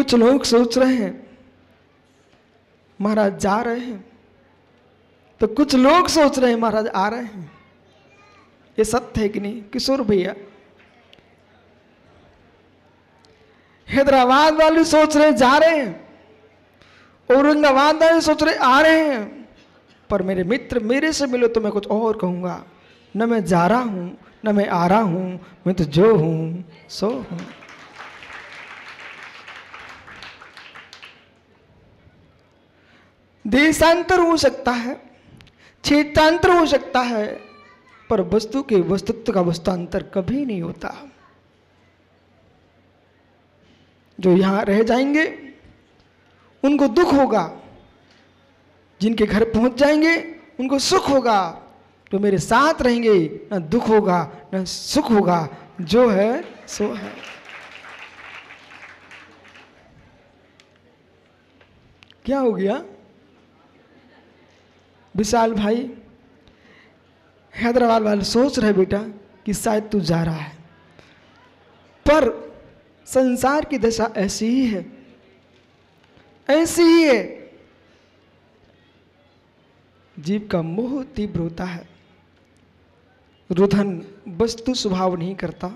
कुछ लोग सोच रहे हैं महाराज जा रहे हैं, तो कुछ लोग सोच रहे हैं महाराज आ रहे हैं। ये सत्य है कि नहीं किशोर भैया? हैदराबाद वाले सोच रहे जा रहे हैं, औरंगाबाद वाले सोच रहे आ रहे हैं, पर मेरे मित्र मेरे से मिलो तो मैं कुछ और कहूंगा। न मैं जा रहा हूं न मैं आ रहा हूं, मैं तो जो हूं सो हूं। देशांतर हो सकता है, क्षेत्रांतर हो सकता है, पर वस्तु के वस्तुत्व का वस्तुअंतर कभी नहीं होता। जो यहां रह जाएंगे उनको दुख होगा, जिनके घर पहुंच जाएंगे उनको सुख होगा। जो मेरे साथ रहेंगे न दुख होगा न सुख होगा, जो है सो है। क्या हो गया विशाल भाई? हैदराबाद वाले सोच रहे बेटा कि शायद तू जा रहा है, पर संसार की दशा ऐसी ही है, ऐसी ही है। जीव का मोह तीव्र होता है, रुधन वस्तु स्वभाव नहीं करता,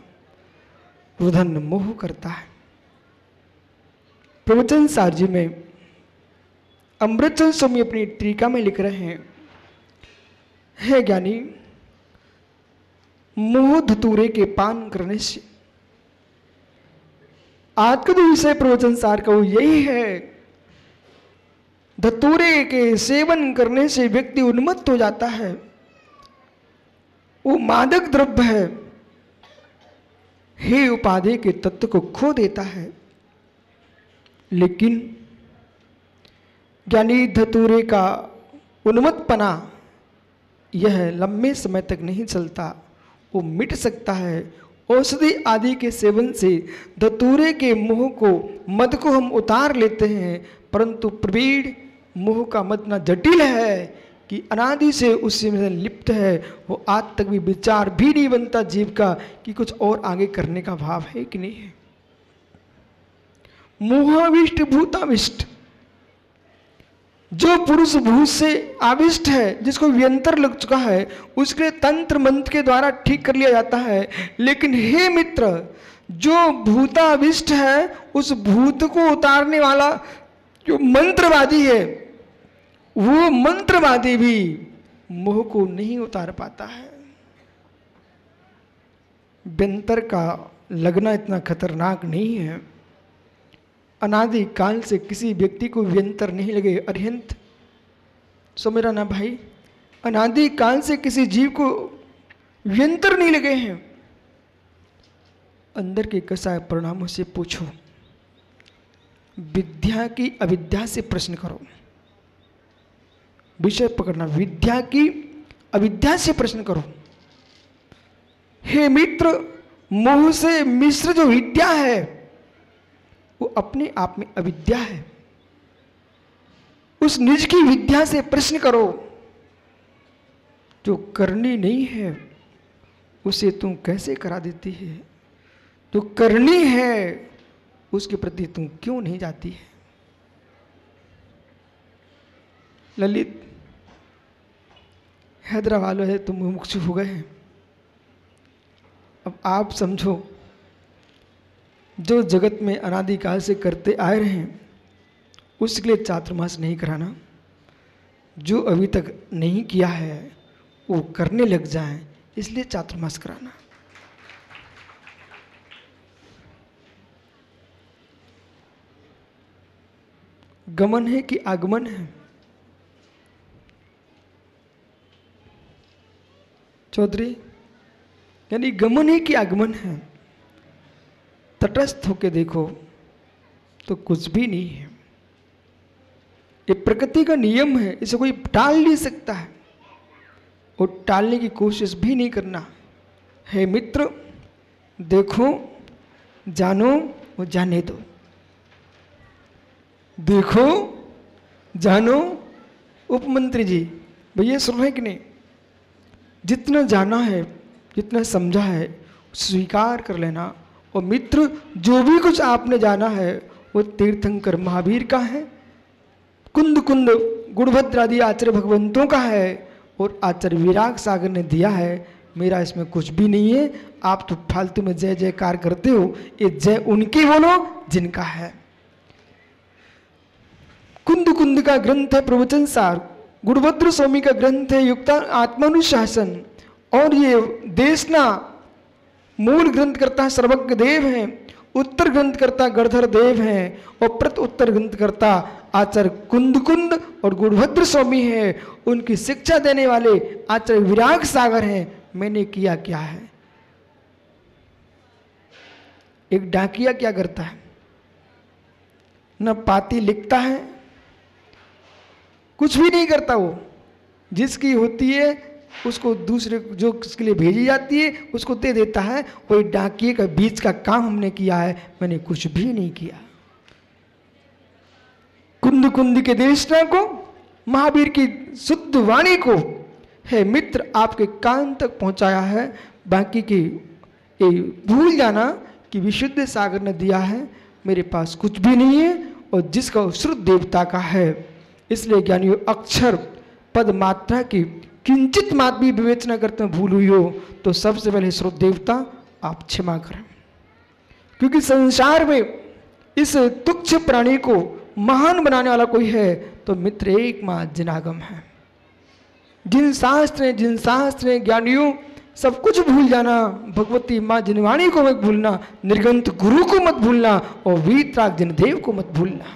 रुधन मोह करता है। प्रवचन सार जी में अमृतचंद स्वामी अपनी टीका में लिख रहे हैं, हे ज्ञानी, मोह धतूरे के पान करने से, आज का जो विषय प्रवचन सार का वो यही है। धतूरे के सेवन करने से व्यक्ति उन्मत्त हो जाता है, वो मादक द्रव्य है, हे उपाधि के तत्व को खो देता है। लेकिन ज्ञानी धतूरे का उन्मत्तपना यह लंबे समय तक नहीं चलता, वो मिट सकता है। औषधि आदि के सेवन से धतूरे के मोह को, मद को हम उतार लेते हैं, परंतु प्रवीण मोह का मद इतना जटिल है कि अनादि से उससे में लिप्त है। वो आज तक भी विचार भी नहीं बनता जीव का कि कुछ और आगे करने का भाव है कि नहीं है। मोहाविष्ट भूताविष्ट, जो पुरुष भूत से आविष्ट है, जिसको व्यंतर लग चुका है, उसके लिए तंत्र मंत्र के द्वारा ठीक कर लिया जाता है। लेकिन हे मित्र, जो भूताविष्ट है, उस भूत को उतारने वाला जो मंत्रवादी है, वो मंत्रवादी भी मोह को नहीं उतार पाता है। व्यंतर का लगना इतना खतरनाक नहीं है। अनादि काल से किसी व्यक्ति को व्यंतर नहीं लगे। अरिहंत सो मेरा ना भाई, अनादि काल से किसी जीव को व्यंतर नहीं लगे हैं। अंदर के कसाय परिणामों से पूछो, विद्या की अविद्या से प्रश्न करो। विषय पकड़ना, विद्या की अविद्या से प्रश्न करो। हे मित्र, मोह से मिश्र जो विद्या है वो अपने आप में अविद्या है। उस निज की विद्या से प्रश्न करो। जो करनी नहीं है उसे तुम कैसे करा देती है? जो करनी है उसके प्रति तुम क्यों नहीं जाती है? ललित, हैदराबाद वालों है तुम मुमुक्षु हो गए हैं। अब आप समझो, जो जगत में अनादिकाल से करते आए रहे हैं उसके लिए चातुर्मास नहीं कराना। जो अभी तक नहीं किया है वो करने लग जाएं, इसलिए चातुर्मास कराना। गमन है कि आगमन है? चौधरी, यानी गमन है कि आगमन है? तटस्थ होके देखो तो कुछ भी नहीं है। ये प्रकृति का नियम है, इसे कोई टाल नहीं सकता है और टालने की कोशिश भी नहीं करना। हे मित्र, देखो, जानो और जाने दो। देखो, जानो। उपमंत्री जी भैया सुन रहे कि नहीं? जितना जाना है, जितना समझा है, स्वीकार कर लेना। और मित्र, जो भी कुछ आपने जाना है वो तीर्थंकर महावीर का है, कुंद कुंद गुणभद्र आदि आचार्य भगवंतों का है, और आचार्य विराग सागर ने दिया है। मेरा इसमें कुछ भी नहीं है। आप तो फालतू में जय जयकार करते हो, ये जय उनकी बोलो जिनका है। कुंद कुंद का ग्रंथ है प्रवचन सार, गुणभद्र स्वामी का ग्रंथ है युक्ता आत्मानुशासन, और ये देशना मूल ग्रंथ करता है सर्वज्ञ देव है, उत्तर ग्रंथ करता गणधर देव है, और प्रत उत्तर ग्रंथ करता आचार्य कुंद कुंद और गुणभद्र स्वामी है। उनकी शिक्षा देने वाले आचार्य विराग सागर हैं। मैंने किया क्या है? एक डाकिया क्या करता है? न पाती लिखता है, कुछ भी नहीं करता। वो जिसकी होती है उसको दूसरे जो किसके लिए भेजी जाती है उसको दे देता है। वही डाकिए का बीच का काम हमने किया है, मैंने कुछ भी नहीं किया। कुंद कुंद के देशना को, महावीर की शुद्ध वाणी को है मित्र आपके कान तक पहुंचाया है। बाकी की ये भूल जाना कि विशुद्ध सागर ने दिया है, मेरे पास कुछ भी नहीं है, और जिसका श्रुत देवता का है। इसलिए ज्ञानियों अक्षर पद मात्रा की किंचित मात भी विवेचना करते हैं भूल हुई हो तो सबसे पहले श्रुत देवता आप क्षमा करें, क्योंकि संसार में इस तुच्छ प्राणी को महान बनाने वाला कोई है तो मित्र एक मां जिनागम है। जिन शास्त्र ने ज्ञानियों सब कुछ भूल जाना, भगवती माँ जिनवाणी को मत भूलना, निर्गंत गुरु को मत भूलना, और वीतराग जिनदेव को मत भूलना।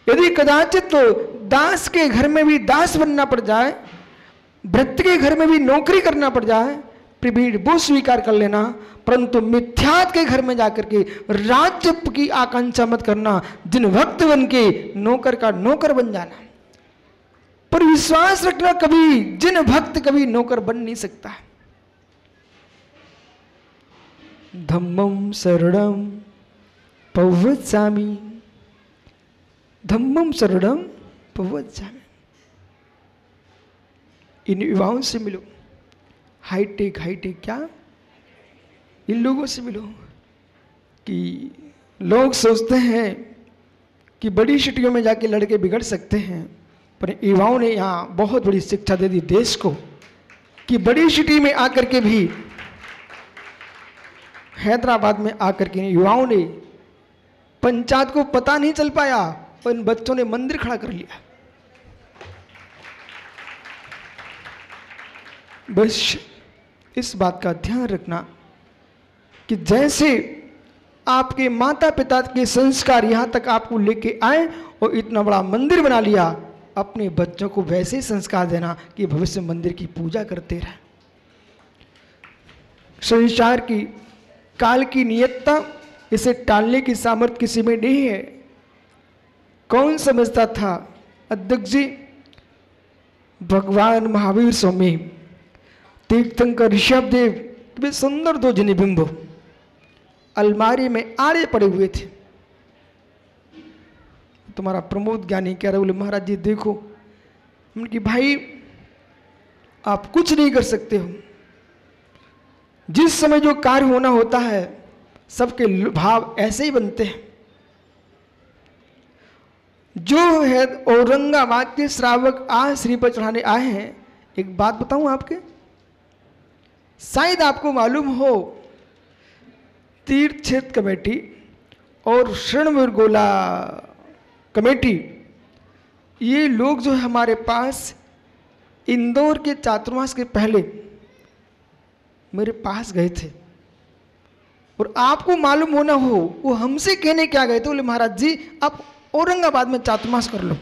यदि कदाचित तो दास के घर में भी दास बनना पड़ जाए, भृत्य के घर में भी नौकरी करना पड़ जाए, प्रवीण वो स्वीकार कर लेना, परंतु मिथ्यात के घर में जाकर के राज्य की आकांक्षा मत करना। जिन भक्त बन के नौकर का नौकर बन जाना, पर विश्वास रखना कभी जिन भक्त कभी नौकर बन नहीं सकता। धम्मं शरणं पवच्चामि, धम्मं शरणं पवच्चामि। इन युवाओं से मिलो, हाईटेक क्या, इन लोगों से मिलो कि लोग सोचते हैं कि बड़ी सिटियों में जाके लड़के बिगड़ सकते हैं, पर युवाओं ने यहाँ बहुत बड़ी शिक्षा दे दी देश को कि बड़ी सिटी में आकर के भी, हैदराबाद में आकर के युवाओं ने पंचायत को पता नहीं चल पाया और इन बच्चों ने मंदिर खड़ा कर लिया। बस इस बात का ध्यान रखना कि जैसे आपके माता पिता के संस्कार यहाँ तक आपको लेके आए और इतना बड़ा मंदिर बना लिया, अपने बच्चों को वैसे ही संस्कार देना कि भविष्य मंदिर की पूजा करते रहे। संसार की काल की नियतता, इसे टालने की सामर्थ्य किसी में नहीं है। कौन समझता था अध्यक्ष जी, भगवान महावीर स्वामी, तीर्थंकर ऋषभदेव, वे सुंदर दो जनिबिंब अलमारी में आड़े पड़े हुए थे। तुम्हारा प्रमोद ज्ञानी कह रहे, बोले महाराज जी देखो। हमने कि भाई आप कुछ नहीं कर सकते हो, जिस समय जो कार्य होना होता है सबके भाव ऐसे ही बनते हैं। जो है औरंगाबाद के श्रावक आज श्री पर चढ़ाने आए हैं, एक बात बताऊं आपके, शायद आपको मालूम हो तीर्थ क्षेत्र कमेटी और शरणवीर गोला कमेटी, ये लोग जो है हमारे पास इंदौर के चातुर्मास के पहले मेरे पास गए थे, और आपको मालूम होना हो वो हमसे कहने क्या गए थे, बोले महाराज जी आप औरंगाबाद में चातुर्मास कर लो।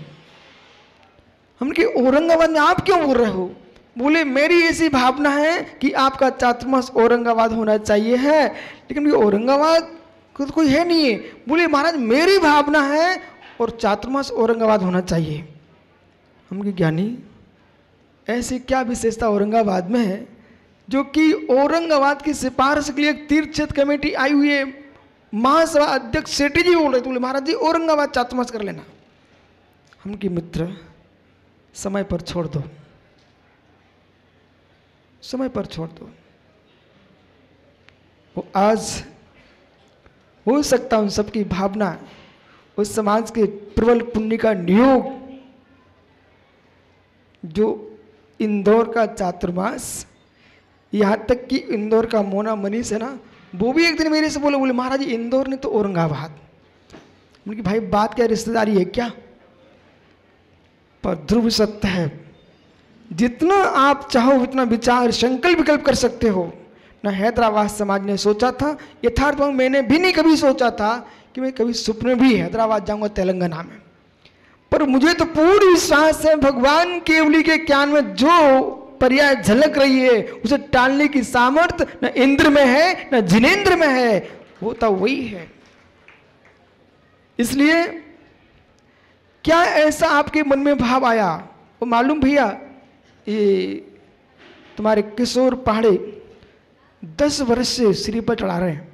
हमने कि औरंगाबाद में आप क्यों बोल रहे हो? बोले मेरी ऐसी भावना है कि आपका चातुर्मास औरंगाबाद होना चाहिए है, लेकिन औरंगाबाद को तो कोई है नहीं है। बोले महाराज मेरी भावना है और चातुर्मास औरंगाबाद होना चाहिए। हम ज्ञानी ऐसी क्या विशेषता औरंगाबाद में है जो कि औरंगाबाद की सिफारिश के लिए एक तीर्थ क्षेत्र कमेटी आई हुई है, महासभा अध्यक्ष सेठी जी बोल रहे थे, बोले महाराज जी औरंगाबाद चातुर्मास कर लेना। हम की मित्र समय पर छोड़ दो, समय पर छोड़ दो। वो आज हो सकता उन सबकी भावना उस समाज के प्रबल पुण्य का नियोग जो इंदौर का चातुर्मास, यहाँ तक कि इंदौर का मोना मनीष है ना, वो भी एक दिन मेरे से बोले महाराज इंदौर ने तो औरंगाबाद। उनकी भाई बात क्या, रिश्तेदारी है क्या? पर ध्रुव सत्य है, जितना आप चाहो उतना विचार संकल्प विकल्प कर सकते हो। ना हैदराबाद समाज ने सोचा था, यथार्थ मैंने भी नहीं कभी सोचा था कि मैं कभी सुपने भी हैदराबाद जाऊंगा तेलंगाना में। पर मुझे तो पूरी विश्वास है भगवान केवली के ज्ञान में जो पर्याय झलक रही है उसे टालने की सामर्थ्य न इंद्र में है न जिनेंद्र में है, वो तो वही है। इसलिए क्या ऐसा आपके मन में भाव आया? वो मालूम भैया, ये तुम्हारे किशोर पहाड़े 10 वर्ष से श्री पर चढ़ा रहे हैं,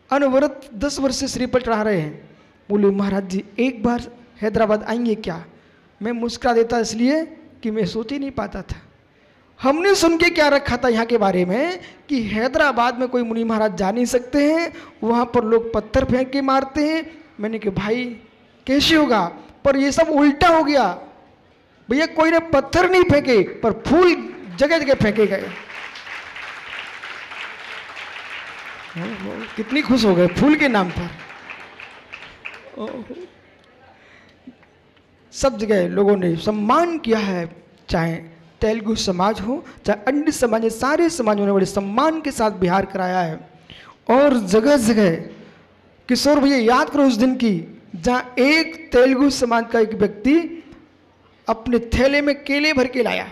अनवरत 10 वर्ष से श्री पर चढ़ा रहे हैं। बोले महाराज जी एक बार हैदराबाद आएंगे क्या? मैं मुस्कुरा देता इसलिए कि मैं सोच ही नहीं पाता था। हमने सुन के क्या रखा था यहाँ के बारे में कि हैदराबाद में कोई मुनि महाराज जा नहीं सकते हैं, वहाँ पर लोग पत्थर फेंक के मारते हैं। मैंने कहा भाई कैसे होगा? पर ये सब उल्टा हो गया भैया, कोई ने पत्थर नहीं फेंके पर फूल जगह जगह फेंके गए। कितनी खुश हो गए फूल के नाम पर। सब जगह लोगों ने सम्मान किया है, चाहे तेलुगु समाज हो चाहे अन्य समाज, सारे समाजों ने बड़े सम्मान के साथ बिहार कराया है। और जगह जगह किशोर भैया याद करो उस दिन की जहाँ एक तेलुगु समाज का एक व्यक्ति अपने थैले में केले भर के लाया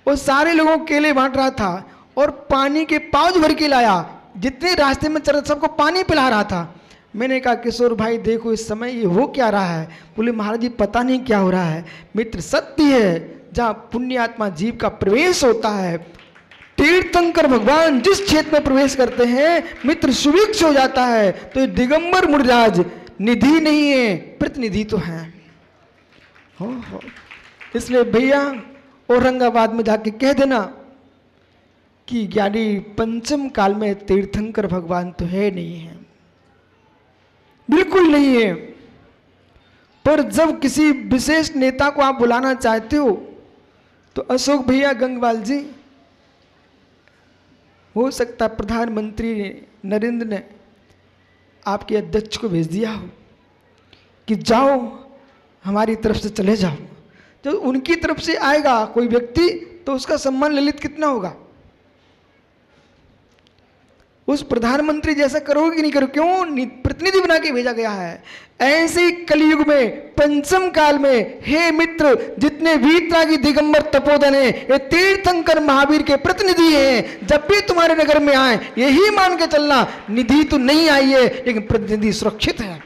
और सारे लोगों को केले बांट रहा था और पानी के पाउच भर के लाया, जितने रास्ते में चल रहे सबको पानी पिला रहा था। मैंने कहा किशोर भाई देखो इस समय ये हो क्या रहा है? बोले महाराज जी पता नहीं क्या हो रहा है। मित्र सत्य है, जहाँ पुण्यात्मा जीव का प्रवेश होता है, तीर्थंकर भगवान जिस क्षेत्र में प्रवेश करते हैं मित्र सुभिक्ष हो जाता है। तो ये दिगंबर मुनिराज निधि नहीं है, प्रतिनिधि तो है। हो। इसलिए भैया औरंगाबाद में जाके कह देना कि ज्ञानी पंचम काल में तीर्थंकर भगवान तो है नहीं है, बिल्कुल नहीं है। पर जब किसी विशेष नेता को आप बुलाना चाहते हो तो अशोक भैया गंगवाल जी, हो सकता है प्रधानमंत्री नरेंद्र ने आपके अध्यक्ष को भेज दिया हो कि जाओ हमारी तरफ से चले जाओ। जब उनकी तरफ से आएगा कोई व्यक्ति तो उसका सम्मान ललित कितना होगा? उस प्रधानमंत्री जैसा करोगे कि नहीं करोगे? क्यों? प्रतिनिधि बना के भेजा गया है। ऐसे ही कलयुग में पंचम काल में हे मित्र जितने वीतरागी दिगंबर तपोधन है ये तीर्थंकर महावीर के प्रतिनिधि हैं। जब भी तुम्हारे नगर में आए यही मान के चलना, निधि तो नहीं आई है लेकिन प्रतिनिधि सुरक्षित है।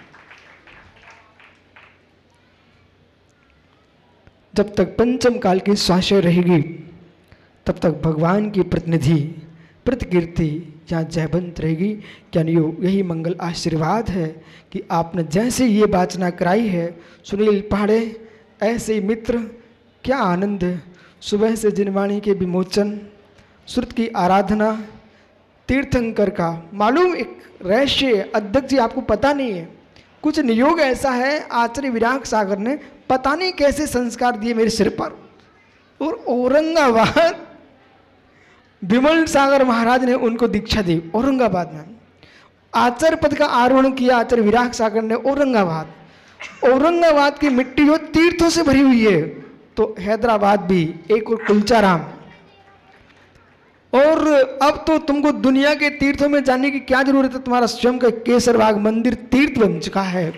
जब तक पंचम काल की श्वासें रहेगी तब तक भगवान की प्रतिनिधि प्रतिकीर्ति यहाँ जयवंत रहेगी। क्या नहीं? यही मंगल आशीर्वाद है कि आपने जैसे ये वाचना कराई है सुनील पहाड़े, ऐसे ही मित्र क्या आनंद है। सुबह से जिनवाणी के विमोचन, श्रुत की आराधना, तीर्थंकर का मालूम एक रहस्य अध्यक्ष जी आपको पता नहीं है। कुछ नियोग ऐसा है आचार्य विराग सागर ने पता नहीं कैसे संस्कार दिए मेरे सिर पर, और औरंगाबाद विमल सागर महाराज ने उनको दीक्षा दी। औरंगाबाद में आचार्य पद का आरोहण किया आचार्य विराग सागर ने। औरंगाबाद की मिट्टी जो तीर्थों से भरी हुई है, तो हैदराबाद भी एक और कुलचाराम। और अब तो तुमको दुनिया के तीर्थों में जाने की क्या जरूरत है, तुम्हारा स्वयं का केसरबाग मंदिर तीर्थ बन चुका है।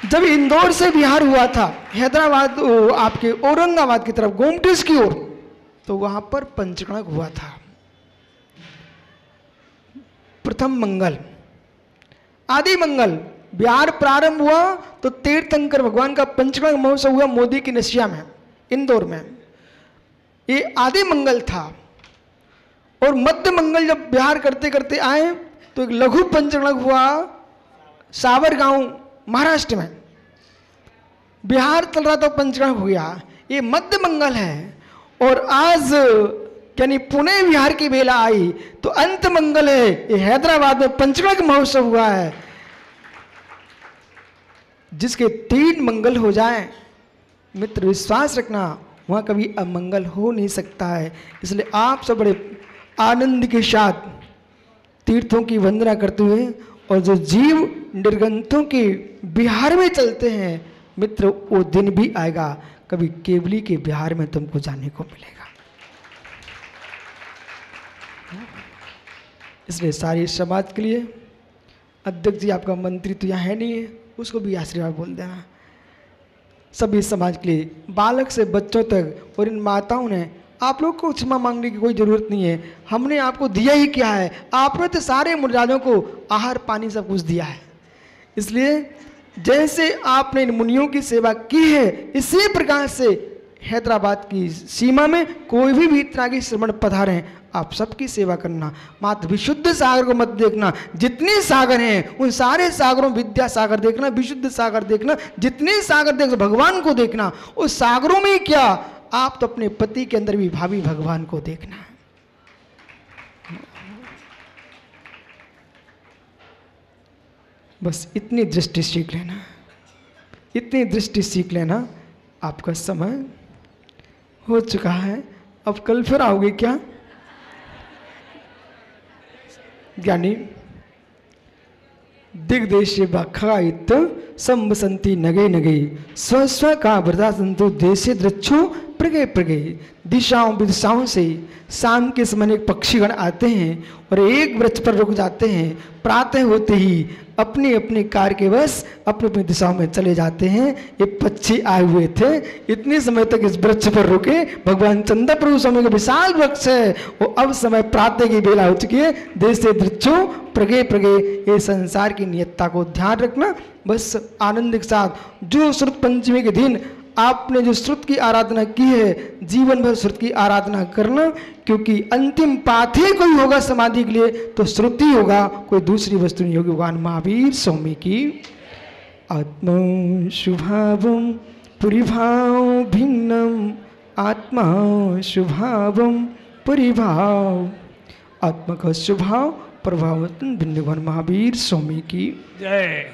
जब इंदौर से बिहार हुआ था हैदराबाद आपके औरंगाबाद की तरफ गोमटेश की ओर, तो वहां पर पंचकणक हुआ था। प्रथम मंगल आदि मंगल बिहार प्रारंभ हुआ तो तीर्थंकर भगवान का पंचकणक महोत्सव हुआ मोदी की नसिया में इंदौर में। ये आदि मंगल था। और मध्य मंगल जब बिहार करते करते आए तो एक लघु पंचकणक हुआ सावरगांव महाराष्ट्र में। बिहार चल रहा तो पंचकणक हो गया। ये मध्य मंगल है। और आज यानी पुणे बिहार की बेला आई तो अंत मंगल है, ये हैदराबाद में पंचकणक महोत्सव हुआ है। जिसके 3 मंगल हो जाएं, मित्र विश्वास रखना वहाँ कभी अमंगल हो नहीं सकता है। इसलिए आप सब बड़े आनंद के साथ तीर्थों की वंदना करते हुए, और जो जीव निर्गंथों के बिहार में चलते हैं मित्र, वो दिन भी आएगा कभी केवली के बिहार में तुमको जाने को मिलेगा। इसलिए सारे समाज के लिए, अध्यक्ष जी आपका मंत्री तो यहाँ है नहीं है, उसको भी आशीर्वाद बोल देना। सभी समाज के लिए, बालक से बच्चों तक, और इन माताओं ने, आप लोग को क्षमा मांगने की कोई ज़रूरत नहीं है। हमने आपको दिया ही क्या है, आपने तो सारे मुनिराजों को आहार पानी सब कुछ दिया है। इसलिए जैसे आपने इन मुनियों की सेवा की है, इसी प्रकार से हैदराबाद की सीमा में कोई भी वीतरागी श्रमण पधारे, आप सबकी सेवा करना। मात्र विशुद्ध सागर को मत देखना, जितने सागर हैं उन सारे सागरों, विद्या सागर देखना, विशुद्ध सागर देखना, जितने सागर देख भगवान को देखना। उस सागरों में क्या, आप तो अपने पति के अंदर भी भावी भगवान को देखना है। बस इतनी दृष्टि सीख लेना, इतनी दृष्टि सीख लेना। आपका समय हो चुका है, अब कल फिर आओगे क्या ज्ञानी? दिग्देश बखाइत संबसंती नगे नगे, स्व स्व का वृदा संतु देशे द्रक्षो प्रगे प्रगे। दिशाओं विदिशाओं से शाम के समय पक्षीगण आते हैं और एक वृक्ष पर रुक जाते हैं। प्रातः होते ही अपने अपने कार्य के वश अपने अपनी दिशाओं में चले जाते हैं। ये पक्षी आए हुए थे, इतने समय तक इस वृक्ष पर रुके। भगवान चंद्र प्रभु स्वामी का विशाल वृक्ष है, वो अब समय प्रातः की बेला हो चुकी है। देशे दृक्षो प्रगे प्रगे। ये संसार की नियतता को ध्यान रखना। बस आनंद के साथ जो श्रुत पंचमी के दिन आपने जो श्रुत की आराधना की है, जीवन भर श्रुत की आराधना करना, क्योंकि अंतिम पाथ ही कोई होगा समाधि के लिए तो श्रुति होगा, कोई दूसरी वस्तु नहीं होगी। भगवान महावीर स्वामी की। आत्मा शुभावम परिभाव भिन्नम, आत्मा शुभावम परिभाव। आत्मा का स्वभाव प्रभाव भिन्न। भगवान महावीर स्वामी की जय।